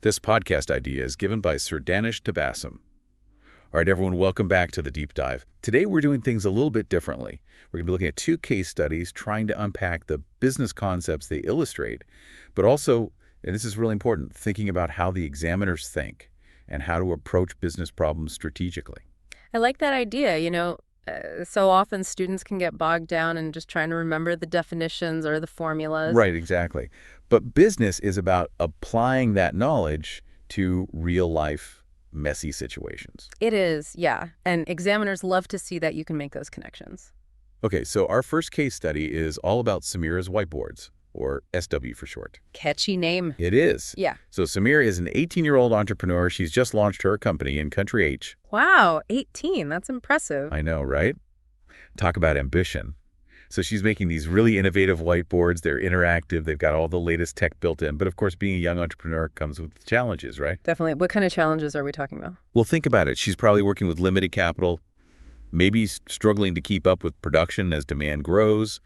This podcast idea is given by Sir Danish Tabassum. All right, everyone, welcome back to the Deep Dive. Today, we're doing things a little bit differently. We're going to be looking at two case studies, trying to unpack the business concepts they illustrate, but also, and this is really important, thinking about how the examiners think and how to approach business problems strategically. I like that idea. So often students can get bogged down in just trying to remember the definitions or the formulas. Right, exactly. But business is about applying that knowledge to real-life messy situations. It is, yeah. And examiners love to see that you can make those connections. Okay, so our first case study is all about Samira's Whiteboards, or SW for short. Catchy name. It is. Yeah. So Samira is an 18-year-old entrepreneur. She's just launched her company in Country H. Wow, 18. That's impressive. I know, right? Talk about ambition. So she's making these really innovative whiteboards. They're interactive. They've got all the latest tech built in. But of course, being a young entrepreneur comes with challenges, right? Definitely. What kind of challenges are we talking about? Well, think about it. She's probably working with limited capital, maybe struggling to keep up with production as demand grows.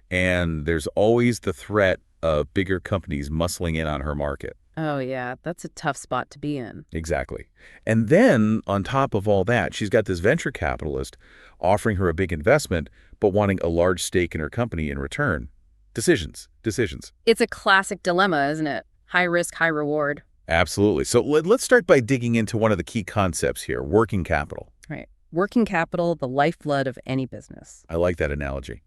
And there's always the threat of bigger companies muscling in on her market. Oh, yeah. That's a tough spot to be in. Exactly. And then, on top of all that, she's got this venture capitalist offering her a big investment, but wanting a large stake in her company in return. Decisions. It's a classic dilemma, isn't it? High risk, high reward. Absolutely. So let's start by digging into one of the key concepts here, working capital. Right. Working capital, the lifeblood of any business. I like that analogy.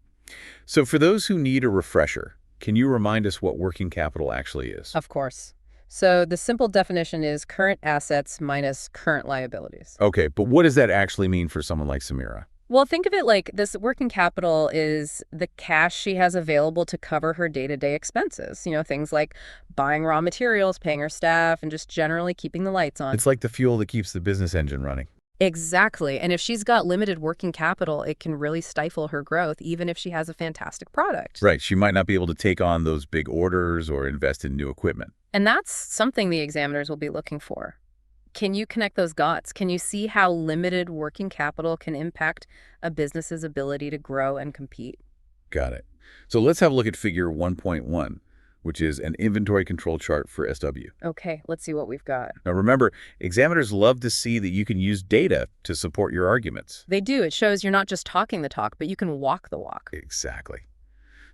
So for those who need a refresher, can you remind us what working capital actually is? Of course. So the simple definition is current assets minus current liabilities. Okay, but what does that actually mean for someone like Samira? Well, think of it like this: working capital is the cash she has available to cover her day-to-day expenses. Things like buying raw materials, paying her staff, and just generally keeping the lights on. It's like the fuel that keeps the business engine running. Exactly. And if she's got limited working capital, it can really stifle her growth, even if she has a fantastic product. Right. She might not be able to take on those big orders or invest in new equipment. And that's something the examiners will be looking for. Can you connect those dots? Can you see how limited working capital can impact a business's ability to grow and compete? Got it. So let's have a look at figure 1.1, which is an inventory control chart for SW. Okay, let's see what we've got. Now remember, examiners love to see that you can use data to support your arguments. They do. It shows you're not just talking the talk, but you can walk the walk. Exactly.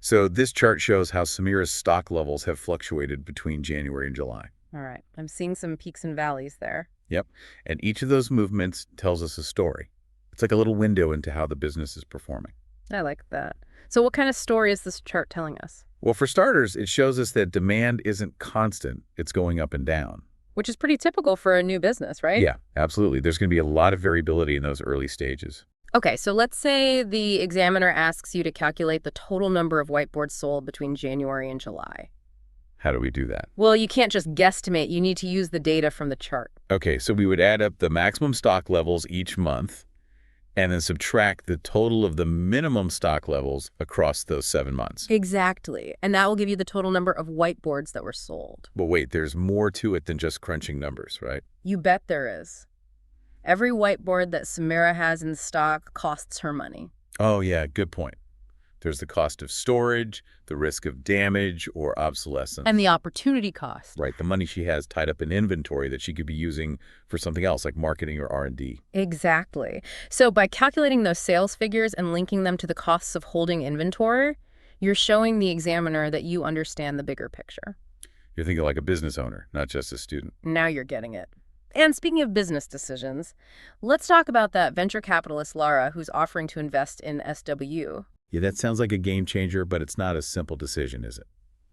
So this chart shows how Samira's stock levels have fluctuated between January and July. All right. I'm seeing some peaks and valleys there. Yep. And each of those movements tells us a story. It's like a little window into how the business is performing. I like that. So what kind of story is this chart telling us? Well, for starters, it shows us that demand isn't constant. It's going up and down. Which is pretty typical for a new business, right? Yeah, absolutely. There's going to be a lot of variability in those early stages. Okay, so let's say the examiner asks you to calculate the total number of whiteboards sold between January and July. How do we do that? Well, you can't just guesstimate. You need to use the data from the chart. Okay, so we would add up the maximum stock levels each month and then subtract the total of the minimum stock levels across those 7 months. Exactly. And that will give you the total number of whiteboards that were sold. But wait, there's more to it than just crunching numbers, right? You bet there is. Every whiteboard that Samira has in stock costs her money. Oh, yeah, good point. There's the cost of storage, the risk of damage or obsolescence. And the opportunity cost. Right, the money she has tied up in inventory that she could be using for something else like marketing or R&D. Exactly. So by calculating those sales figures and linking them to the costs of holding inventory, you're showing the examiner that you understand the bigger picture. You're thinking like a business owner, not just a student. Now you're getting it. And speaking of business decisions, let's talk about that venture capitalist Lara who's offering to invest in SW. Yeah, that sounds like a game changer, but it's not a simple decision, is it?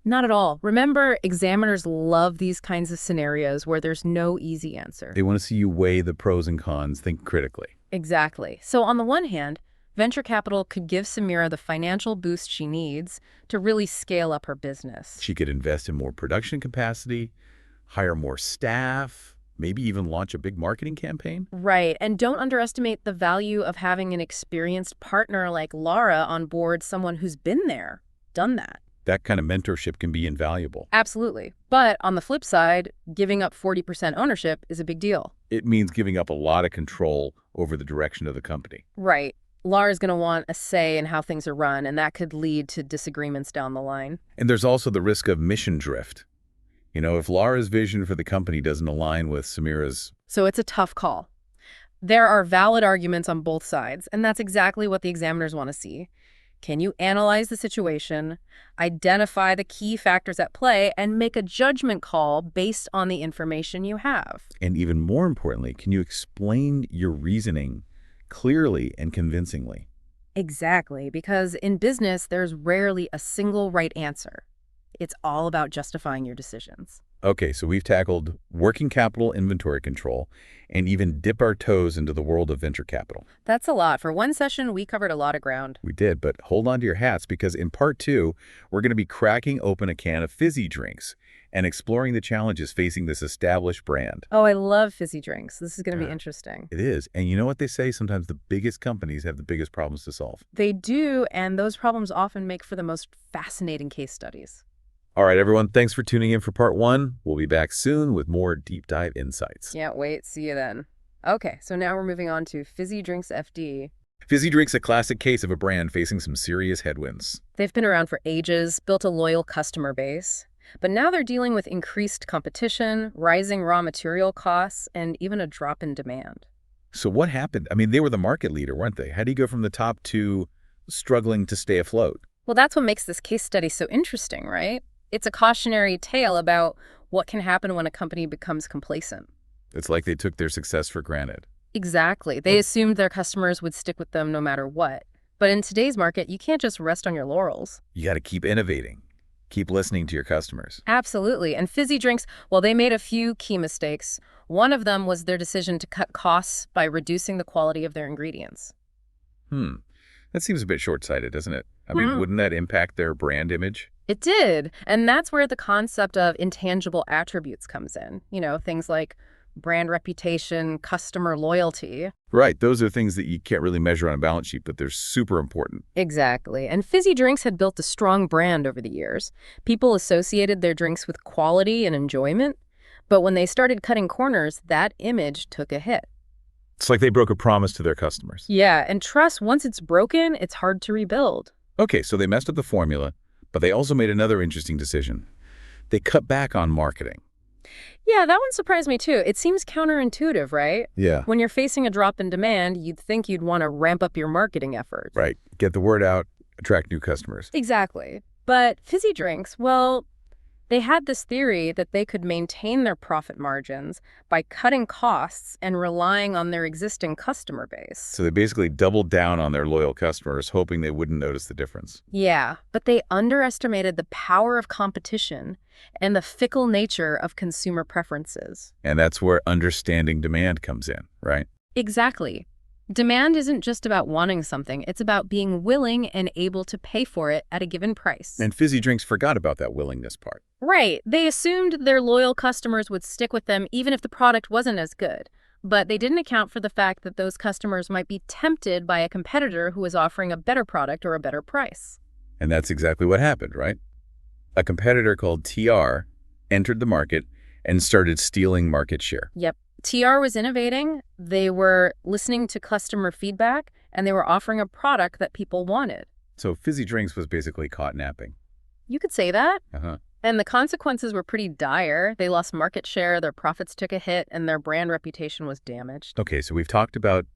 Not at all. Remember, examiners love these kinds of scenarios where there's no easy answer. They want to see you weigh the pros and cons, think critically. Exactly. So on the one hand, venture capital could give Samira the financial boost she needs to really scale up her business. She could invest in more production capacity, hire more staff, maybe even launch a big marketing campaign. Right. And don't underestimate the value of having an experienced partner like Lara on board, someone who's been there, done that. That kind of mentorship can be invaluable. Absolutely. But on the flip side, giving up 40% ownership is a big deal. It means giving up a lot of control over the direction of the company. Right. Lara's going to want a say in how things are run, and that could lead to disagreements down the line. And there's also the risk of mission drift. If Lara's vision for the company doesn't align with Samira's. So it's a tough call. There are valid arguments on both sides, and that's exactly what the examiners want to see. Can you analyze the situation, identify the key factors at play, and make a judgment call based on the information you have? And even more importantly, can you explain your reasoning clearly and convincingly? Exactly, because in business, there's rarely a single right answer. It's all about justifying your decisions. Okay, so we've tackled working capital inventory control and even dip our toes into the world of venture capital. That's a lot. For one session, we covered a lot of ground. We did, but hold on to your hats because in part 2, we're going to be cracking open a can of fizzy drinks and exploring the challenges facing this established brand. Oh, I love fizzy drinks. This is going to be interesting. It is. And you know what they say? Sometimes the biggest companies have the biggest problems to solve. They do, and those problems often make for the most fascinating case studies. All right, everyone, thanks for tuning in for part 1. We'll be back soon with more deep dive insights. Can't wait. See you then. Okay, so now we're moving on to Fizzy Drinks FD. Fizzy Drinks, a classic case of a brand facing some serious headwinds. They've been around for ages, built a loyal customer base, but now they're dealing with increased competition, rising raw material costs, and even a drop in demand. So what happened? I mean, they were the market leader, weren't they? How do you go from the top to struggling to stay afloat? Well, that's what makes this case study so interesting, right? It's a cautionary tale about what can happen when a company becomes complacent. It's like they took their success for granted. Exactly. They assumed their customers would stick with them no matter what. But in today's market, you can't just rest on your laurels. You got to keep innovating. Keep listening to your customers. Absolutely. And Fizzy Drinks, well, they made a few key mistakes. One of them was their decision to cut costs by reducing the quality of their ingredients. That seems a bit short-sighted, doesn't it? I mean, wouldn't that impact their brand image? It did. And that's where the concept of intangible attributes comes in. Things like brand reputation, customer loyalty. Right. Those are things that you can't really measure on a balance sheet, but they're super important. Exactly. And Fizzy Drinks had built a strong brand over the years. People associated their drinks with quality and enjoyment. But when they started cutting corners, that image took a hit. It's like they broke a promise to their customers. Yeah, and trust, once it's broken, it's hard to rebuild. Okay, so they messed up the formula, but they also made another interesting decision. They cut back on marketing. Yeah, that one surprised me too. It seems counterintuitive, right? Yeah. When you're facing a drop in demand, you'd think you'd want to ramp up your marketing efforts. Right. Get the word out, attract new customers. Exactly. But Fizzy Drinks, well, they had this theory that they could maintain their profit margins by cutting costs and relying on their existing customer base. So they basically doubled down on their loyal customers, hoping they wouldn't notice the difference. Yeah, but they underestimated the power of competition and the fickle nature of consumer preferences. And that's where understanding demand comes in, right? Exactly. Demand isn't just about wanting something. It's about being willing and able to pay for it at a given price. And Fizzy Drinks forgot about that willingness part. Right. They assumed their loyal customers would stick with them even if the product wasn't as good. But they didn't account for the fact that those customers might be tempted by a competitor who was offering a better product or a better price. And that's exactly what happened, right? A competitor called TR entered the market and started stealing market share. Yep. TR was innovating, they were listening to customer feedback, and they were offering a product that people wanted. So Fizzy Drinks was basically caught napping. You could say that. Uh-huh. And the consequences were pretty dire. They lost market share, their profits took a hit, and their brand reputation was damaged. Okay, so we've talked about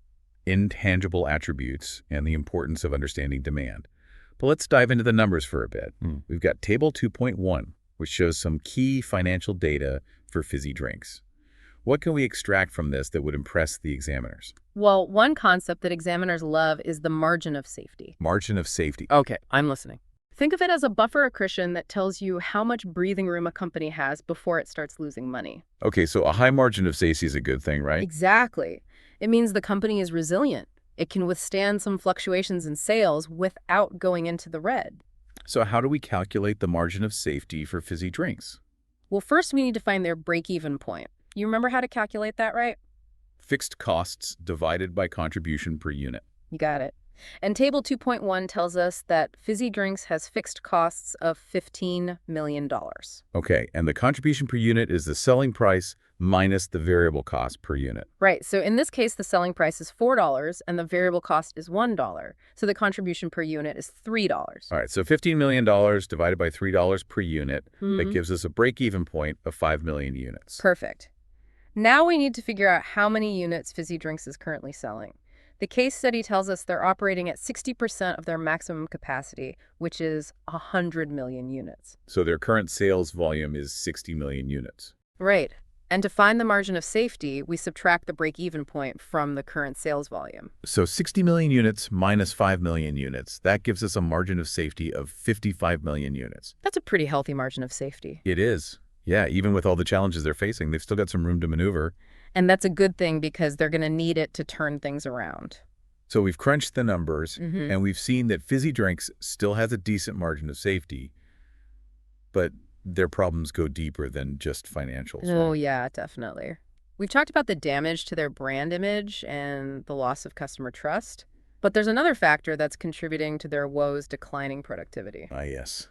intangible attributes and the importance of understanding demand. But let's dive into the numbers for a bit. We've got Table 2.1, which shows some key financial data for Fizzy Drinks. What can we extract from this that would impress the examiners? Well, one concept that examiners love is the margin of safety. Margin of safety. Okay, I'm listening. Think of it as a buffer accretion that tells you how much breathing room a company has before it starts losing money. Okay, so a high margin of safety is a good thing, right? Exactly. It means the company is resilient. It can withstand some fluctuations in sales without going into the red. So how do we calculate the margin of safety for Fizzy Drinks? Well, first we need to find their break-even point. You remember how to calculate that, right? Fixed costs divided by contribution per unit. You got it. And Table 2.1 tells us that Fizzy Drinks has fixed costs of $15 million. Okay, and the contribution per unit is the selling price minus the variable cost per unit. Right. So in this case, the selling price is $4 and the variable cost is $1. So the contribution per unit is $3. All right, so $15 million divided by $3 per unit, that Mhm. gives us a break-even point of 5 million units. Perfect. Now we need to figure out how many units Fizzy Drinks is currently selling. The case study tells us they're operating at 60% of their maximum capacity, which is 100 million units. So their current sales volume is 60 million units. Right. And to find the margin of safety, we subtract the break-even point from the current sales volume. So 60 million units minus 5 million units, that gives us a margin of safety of 55 million units. That's a pretty healthy margin of safety. It is. Yeah, even with all the challenges they're facing, they've still got some room to maneuver. And that's a good thing because they're going to need it to turn things around. So we've crunched the numbers, Mhm. and we've seen that Fizzy Drinks still has a decent margin of safety, but their problems go deeper than just financials. Oh, right? yeah, definitely. We've talked about the damage to their brand image and the loss of customer trust, but there's another factor that's contributing to their woes: declining productivity. Ah, yes.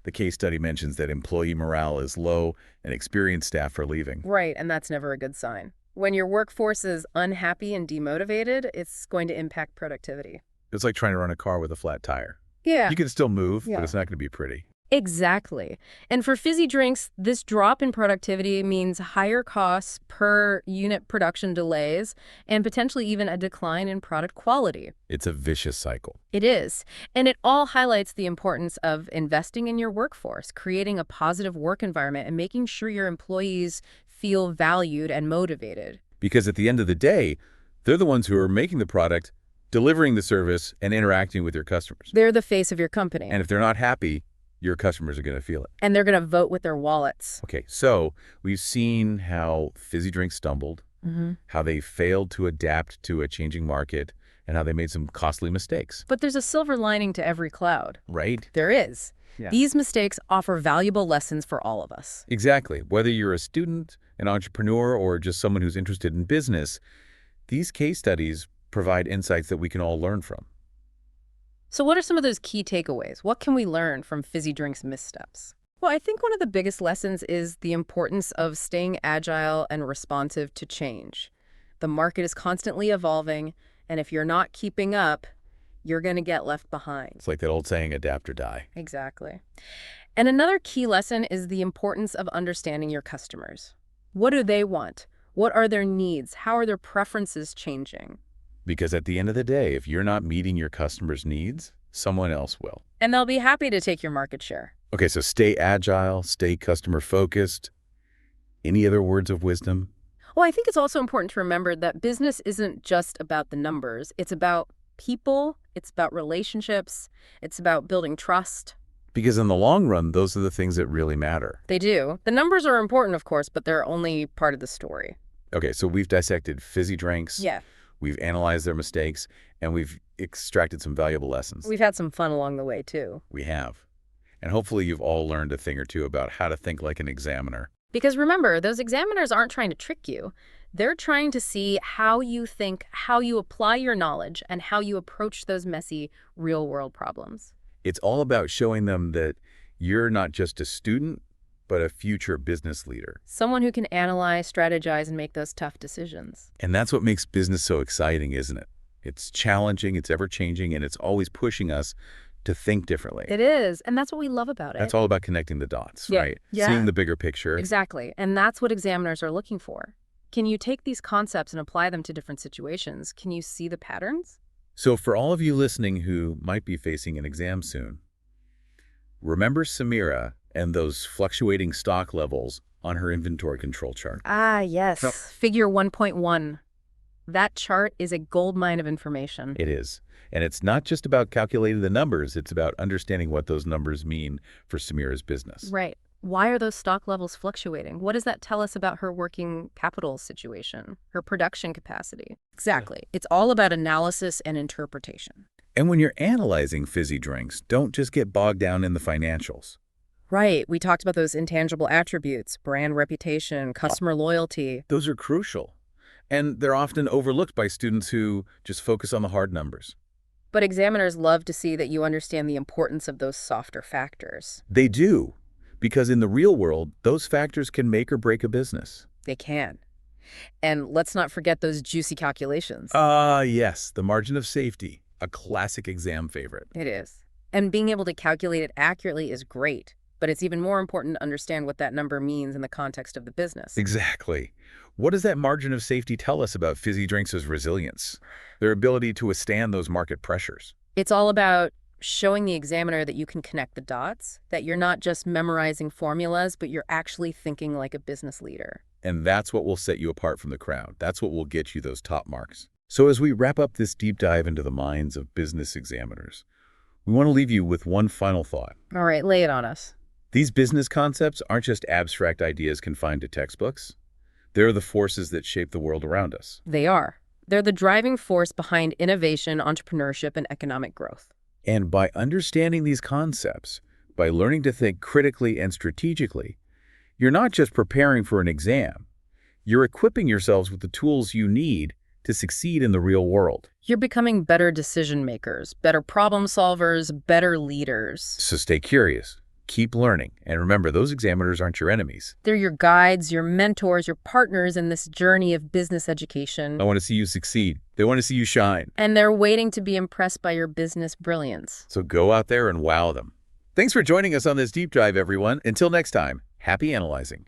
The case study mentions that employee morale is low and experienced staff are leaving. Right, and that's never a good sign. When your workforce is unhappy and demotivated, it's going to impact productivity. It's like trying to run a car with a flat tire. Yeah. You can still move, Yeah. but it's not going to be pretty. Exactly. And for Fizzy Drinks, this drop in productivity means higher costs per unit, production delays, and potentially even a decline in product quality. It's a vicious cycle. It is. And it all highlights the importance of investing in your workforce, creating a positive work environment, and making sure your employees feel valued and motivated. Because at the end of the day, they're the ones who are making the product, delivering the service, and interacting with your customers. They're the face of your company, And if they're not happy, your customers are going to feel it. and they're going to vote with their wallets. Okay, so we've seen how Fizzy Drinks stumbled, how they failed to adapt to a changing market, and how they made some costly mistakes, But there's a silver lining to every cloud. right? There is. Yeah. These mistakes offer valuable lessons for all of us. Exactly. Whether you're a student, an entrepreneur, or just someone who's interested in business, these case studies provide insights that we can all learn from. So what are some of those key takeaways? What can we learn from Fizzy Drinks' missteps? Well, I think one of the biggest lessons is the importance of staying agile and responsive to change. The market is constantly evolving, and if you're not keeping up, you're going to get left behind. It's like that old saying, adapt or die. Exactly. And another key lesson is the importance of understanding your customers. What do they want? What are their needs? How are their preferences changing? Because at the end of the day, if you're not meeting your customers' needs, someone else will. And they'll be happy to take your market share. Okay, so stay agile, stay customer-focused. Any other words of wisdom? Well, I think it's also important to remember that business isn't just about the numbers. It's about people, it's about relationships, it's about building trust. Because in the long run, those are the things that really matter. They do. The numbers are important, of course, but they're only part of the story. Okay, so we've dissected Fizzy Drinks, Yeah. we've analyzed their mistakes, and we've extracted some valuable lessons. We've had some fun along the way, too. We have. And hopefully you've all learned a thing or two about how to think like an examiner. Because remember, those examiners aren't trying to trick you. They're trying to see how you think, how you apply your knowledge, and how you approach those messy, real-world problems. It's all about showing them that you're not just a student, but a future business leader. Someone who can analyze, strategize, and make those tough decisions. And that's what makes business so exciting, isn't it? It's challenging, it's ever-changing, and it's always pushing us to think differently. It is, and that's what we love about it. That's all about connecting the dots, Yeah. right? Yeah. Seeing the bigger picture. Exactly, and that's what examiners are looking for. Can you take these concepts and apply them to different situations? Can you see the patterns? So for all of you listening who might be facing an exam soon, remember Samira and those fluctuating stock levels on her inventory control chart. Ah, yes. Yep. Figure 1.1. That chart is a goldmine of information. It is. And it's not just about calculating the numbers, it's about understanding what those numbers mean for Samira's business. Right. Why are those stock levels fluctuating? What does that tell us about her working capital situation, her production capacity? Exactly. It's all about analysis and interpretation. And when you're analyzing Fizzy Drinks, don't just get bogged down in the financials. Right. We talked about those intangible attributes: brand reputation, customer loyalty. Those are crucial. And they're often overlooked by students who just focus on the hard numbers. But examiners love to see that you understand the importance of those softer factors. They do, because in the real world, those factors can make or break a business. They can. And let's not forget those juicy calculations. Yes, the margin of safety, a classic exam favorite. It is. And being able to calculate it accurately is great, but it's even more important to understand what that number means in the context of the business. Exactly. What does that margin of safety tell us about Fizzy Drinks' resilience, their ability to withstand those market pressures? It's all about showing the examiner that you can connect the dots, that you're not just memorizing formulas, but you're actually thinking like a business leader. And that's what will set you apart from the crowd. That's what will get you those top marks. So as we wrap up this deep dive into the minds of business examiners, we want to leave you with one final thought. All right, lay it on us. These business concepts aren't just abstract ideas confined to textbooks. They're the forces that shape the world around us. They are. They're the driving force behind innovation, entrepreneurship, and economic growth. And by understanding these concepts, by learning to think critically and strategically, you're not just preparing for an exam. You're equipping yourselves with the tools you need to succeed in the real world. You're becoming better decision makers, better problem solvers, better leaders. So stay curious, keep learning, and remember, those examiners aren't your enemies. They're your guides, your mentors, your partners in this journey of business education. I want to see you succeed. They want to see you shine. And they're waiting to be impressed by your business brilliance. So go out there and wow them. Thanks for joining us on this deep dive, everyone. Until next time, happy analyzing.